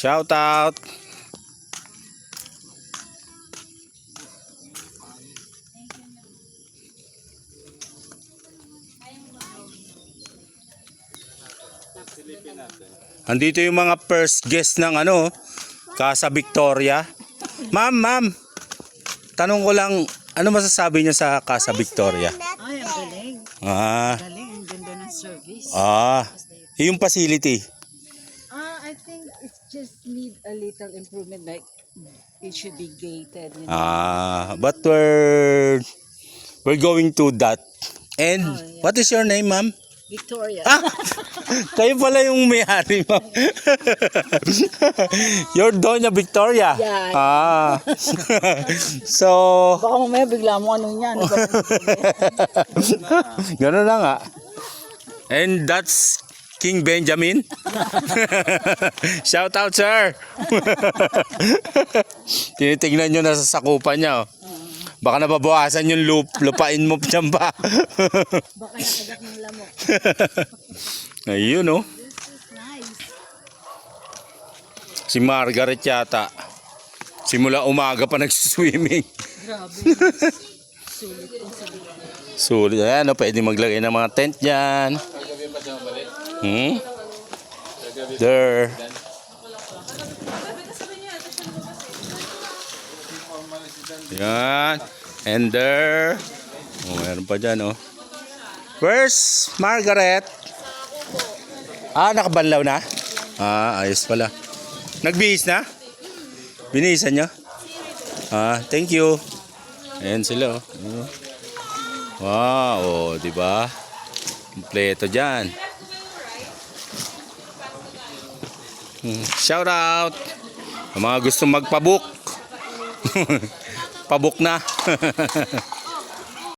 Shout out. Andito yung mga first guest ng Casa Victoria. Ma'am, tanong ko lang, ano masasabi niyo sa Casa Victoria? Ay, ang galing. Ah, Galing, ang ganda ng service. yung facility. I think it just need a little improvement. Like, it should be gated. You know? But we're going to that. And what is your name, ma'am? Victoria. Kayo pala yung may-ari, ma'am. You're Doña Victoria. Yeah. So, Baka mamaya bigla mo ano yan. gano'n na nga. And that's King Benjamin. Shout out, sir. Tinitingnan nyo na sa sakupan niya. Baka nababawasan yung lupain mo dyan ba? Baka nakagak ng lamok. Ayun, oh. Nice. Si Margaret yata. Simula umaga pa nagsiswimming. Grabe. Sulit po sa Sulit. Ayan, pwede maglagay ng mga tent dyan. There. Yan. And there. Meron pa dyan, oh. Where's Margaret? Nakabanlaw na? Ayos pala. Nagbihis na? Binihisan nyo? Thank you. Ayan sila, oh. Wow, diba? Kompleto dyan. Shout out ang mga gusto magpabook. Pabook na.